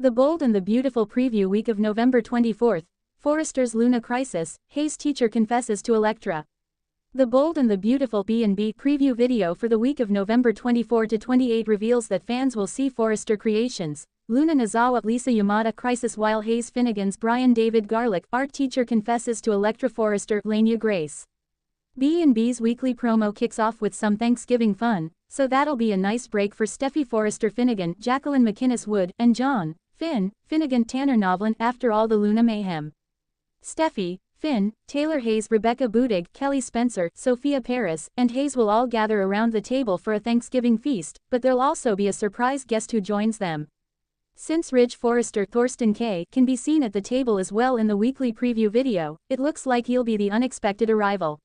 The Bold and the Beautiful preview week of November 24th, Forrester's Luna crisis, Hayes teacher confesses to Electra. The Bold and the Beautiful B&B preview video for the week of November 24 to 28 reveals that fans will see Forrester creations, Luna Nozawa Lisa Yamada crisis while Hayes Finnegan's Brian David Garlick art teacher confesses to Electra Forrester Lania Grace. B&B's weekly promo kicks off with some Thanksgiving fun, so that'll be a nice break for Steffi Forrester Finnegan, Jacqueline McInnes Wood, and John Finnegan Tanner Novlin after all the Luna mayhem. Steffi, Finn, Taylor Hayes, Rebecca Budig, Kelly Spencer, Sophia Paris, and Hayes will all gather around the table for a Thanksgiving feast, but there'll also be a surprise guest who joins them. Since Ridge Forrester Thorsten K can be seen at the table as well in the weekly preview video, it looks like he'll be the unexpected arrival.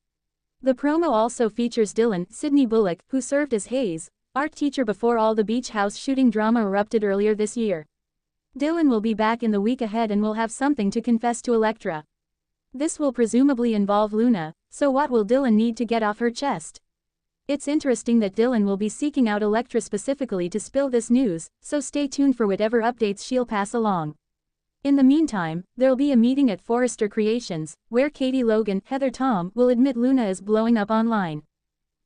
The promo also features Dylan Sidney Bullock, who served as Hayes' art teacher before all the beach house shooting drama erupted earlier this year. Dylan will be back in the week ahead and will have something to confess to Electra. This will presumably involve Luna, so what will Dylan need to get off her chest? It's interesting that Dylan will be seeking out Electra specifically to spill this news, so stay tuned for whatever updates she'll pass along. In the meantime, there'll be a meeting at Forrester Creations, where Katie Logan, Heather Tom, will admit Luna is blowing up online.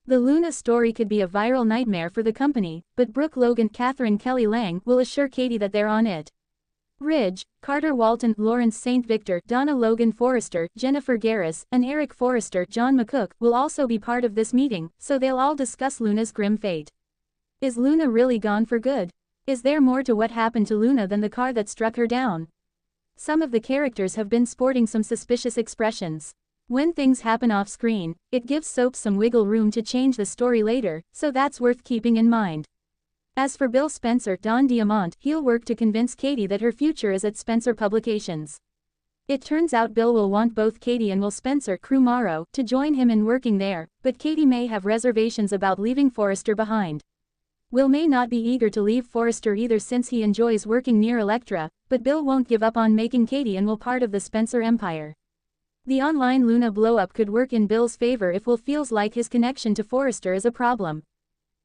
The Luna story could be a viral nightmare for the company, but Brooke Logan, Catherine Kelly Lang will assure Katie that they're on it. Ridge, Carter Walton, Lawrence St. Victor, Donna Logan Forrester, Jennifer Garris, and Eric Forrester, John McCook, will also be part of this meeting, so they'll all discuss Luna's grim fate. Is Luna really gone for good? Is there more to what happened to Luna than the car that struck her down? Some of the characters have been sporting some suspicious expressions. When things happen off-screen, it gives soaps some wiggle room to change the story later, so that's worth keeping in mind. As for Bill Spencer, Don Diamont, he'll work to convince Katie that her future is at Spencer Publications. It turns out Bill will want both Katie and Will Spencer Crumaro to join him in working there, but Katie may have reservations about leaving Forrester behind. Will may not be eager to leave Forrester either since he enjoys working near Electra, but Bill won't give up on making Katie and Will part of the Spencer empire. The online Luna blow-up could work in Bill's favor if Will feels like his connection to Forrester is a problem.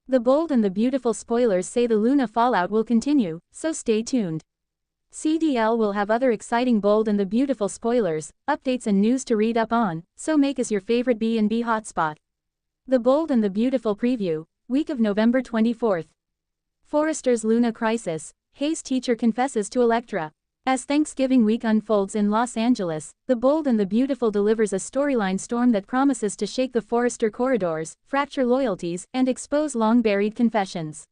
The Bold and the Beautiful spoilers say the Luna fallout will continue, so stay tuned. CDL will have other exciting Bold and the Beautiful spoilers, updates and news to read up on, so make us your favorite B&B hotspot. The Bold and the Beautiful preview, week of November 24th. Forrester's Luna crisis, Hayes teacher confesses to Electra. As Thanksgiving week unfolds in Los Angeles, The Bold and the Beautiful delivers a storyline storm that promises to shake the Forrester corridors, fracture loyalties, and expose long-buried confessions.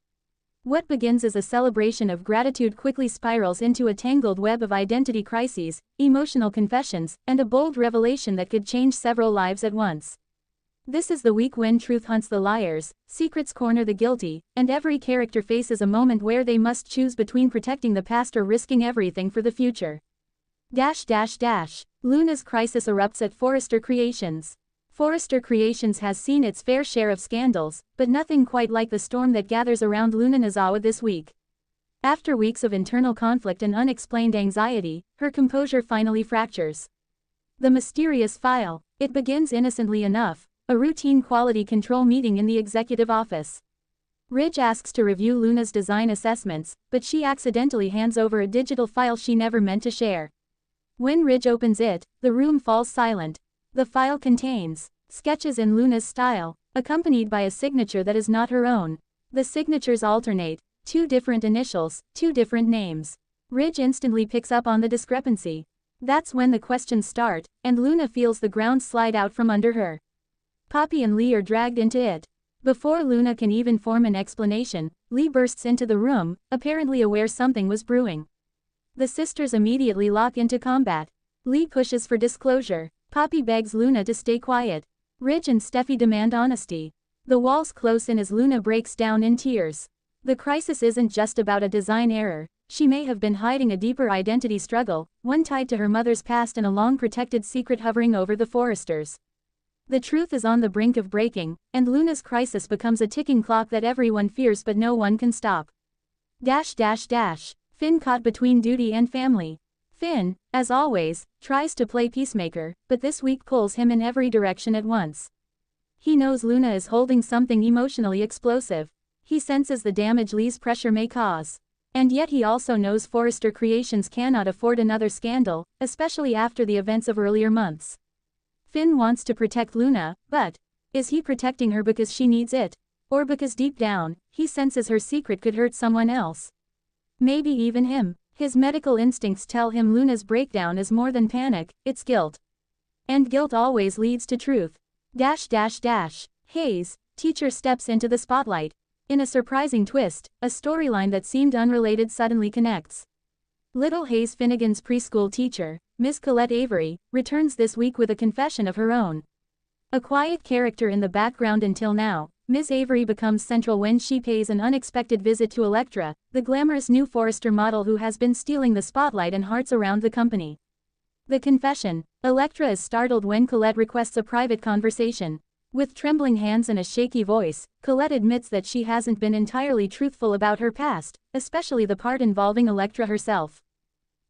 What begins as a celebration of gratitude quickly spirals into a tangled web of identity crises, emotional confessions, and a bold revelation that could change several lives at once. This is the week when truth hunts the liars, secrets corner the guilty, and every character faces a moment where they must choose between protecting the past or risking everything for the future. Luna's crisis erupts at Forrester Creations. Forrester Creations has seen its fair share of scandals, but nothing quite like the storm that gathers around Luna Nozawa this week. After weeks of internal conflict and unexplained anxiety, her composure finally fractures. The mysterious file. It begins innocently enough. A routine quality control meeting in the executive office. Ridge asks to review Luna's design assessments, but she accidentally hands over a digital file she never meant to share. When Ridge opens it, the room falls silent. The file contains sketches in Luna's style, accompanied by a signature that is not her own. The signatures alternate, 2 different initials, 2 different names. Ridge instantly picks up on the discrepancy. That's when the questions start, and Luna feels the ground slide out from under her. Poppy and Lee are dragged into it. Before Luna can even form an explanation, Lee bursts into the room, apparently aware something was brewing. The sisters immediately lock into combat. Lee pushes for disclosure. Poppy begs Luna to stay quiet. Ridge and Steffi demand honesty. The walls close in as Luna breaks down in tears. The crisis isn't just about a design error. She may have been hiding a deeper identity struggle, one tied to her mother's past and a long-protected secret hovering over the Forresters. The truth is on the brink of breaking, and Luna's crisis becomes a ticking clock that everyone fears but no one can stop. Finn caught between duty and family. Finn, as always, tries to play peacemaker, but this week pulls him in every direction at once. He knows Luna is holding something emotionally explosive. He senses the damage Lee's pressure may cause. And yet he also knows Forrester Creations cannot afford another scandal, especially after the events of earlier months. Finn wants to protect Luna, but is he protecting her because she needs it? Or because deep down, he senses her secret could hurt someone else? Maybe even him. His medical instincts tell him Luna's breakdown is more than panic, it's guilt. And guilt always leads to truth. Hayes, teacher steps into the spotlight. In a surprising twist, a storyline that seemed unrelated suddenly connects. Little Hayes Finnegan's preschool teacher, Miss Colette Avery, returns this week with a confession of her own. A quiet character in the background until now, Miss Avery becomes central when she pays an unexpected visit to Electra, the glamorous new Forrester model who has been stealing the spotlight and hearts around the company. The confession: Electra is startled when Colette requests a private conversation. With trembling hands and a shaky voice, Colette admits that she hasn't been entirely truthful about her past, especially the part involving Electra herself.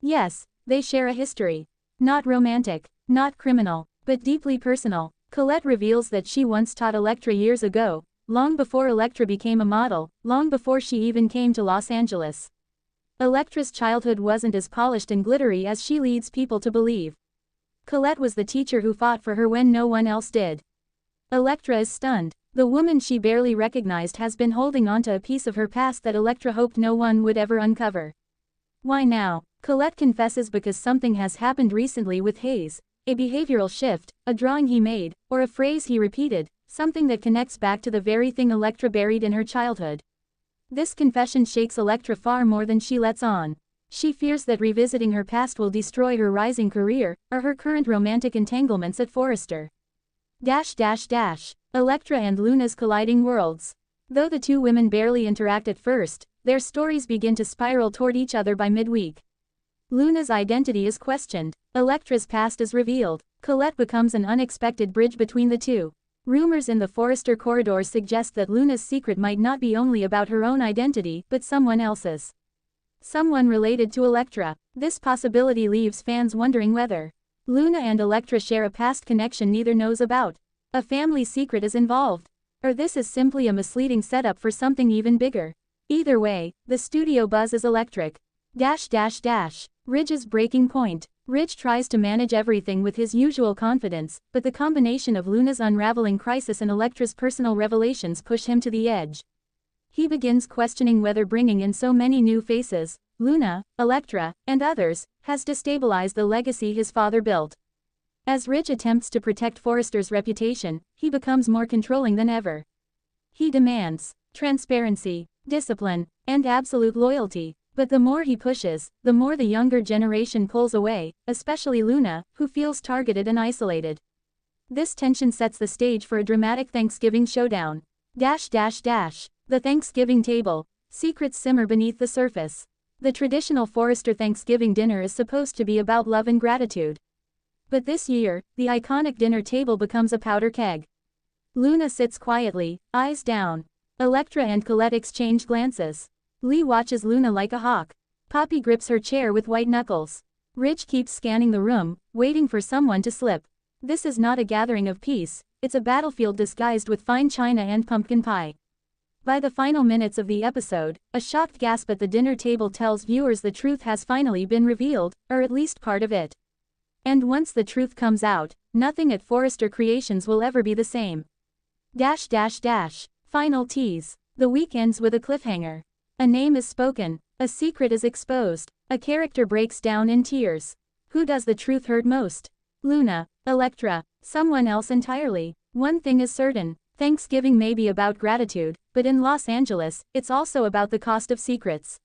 Yes, they share a history. Not romantic, not criminal, but deeply personal. Colette reveals that she once taught Electra years ago, long before Electra became a model, long before she even came to Los Angeles. Electra's childhood wasn't as polished and glittery as she leads people to believe. Colette was the teacher who fought for her when no one else did. Electra is stunned. The woman she barely recognized has been holding onto a piece of her past that Electra hoped no one would ever uncover. Why now? Colette confesses because something has happened recently with Hayes. A behavioral shift, a drawing he made, or a phrase he repeated, something that connects back to the very thing Electra buried in her childhood. This confession shakes Electra far more than she lets on. She fears that revisiting her past will destroy her rising career, or her current romantic entanglements at Forrester. Electra and Luna's colliding worlds. Though the two women barely interact at first, their stories begin to spiral toward each other by midweek. Luna's identity is questioned. Electra's past is revealed. Colette becomes an unexpected bridge between the two. Rumors in the Forrester corridors suggest that Luna's secret might not be only about her own identity, but someone else's. Someone related to Electra. This possibility leaves fans wondering whether Luna and Electra share a past connection neither knows about. A family secret is involved. Or this is simply a misleading setup for something even bigger. Either way, the studio buzz is electric. Ridge's breaking point. Ridge tries to manage everything with his usual confidence, but the combination of Luna's unraveling crisis and Electra's personal revelations push him to the edge. He begins questioning whether bringing in so many new faces, Luna, Electra, and others, has destabilized the legacy his father built. As Ridge attempts to protect Forrester's reputation, he becomes more controlling than ever. He demands transparency, discipline, and absolute loyalty. But the more he pushes, the more the younger generation pulls away, especially Luna, who feels targeted and isolated. This tension sets the stage for a dramatic Thanksgiving showdown. The Thanksgiving table. Secrets simmer beneath the surface. The traditional Forrester Thanksgiving dinner is supposed to be about love and gratitude. But this year, the iconic dinner table becomes a powder keg. Luna sits quietly, eyes down. Electra and Colette exchange glances. Lee watches Luna like a hawk. Poppy grips her chair with white knuckles. Ridge keeps scanning the room, waiting for someone to slip. This is not a gathering of peace, it's a battlefield disguised with fine china and pumpkin pie. By the final minutes of the episode, a shocked gasp at the dinner table tells viewers the truth has finally been revealed, or at least part of it. And once the truth comes out, nothing at Forrester Creations will ever be the same. Final tease. The week ends with a cliffhanger. A name is spoken, a secret is exposed, a character breaks down in tears. Who does the truth hurt most? Luna, Electra, someone else entirely? One thing is certain, Thanksgiving may be about gratitude, but in Los Angeles, it's also about the cost of secrets.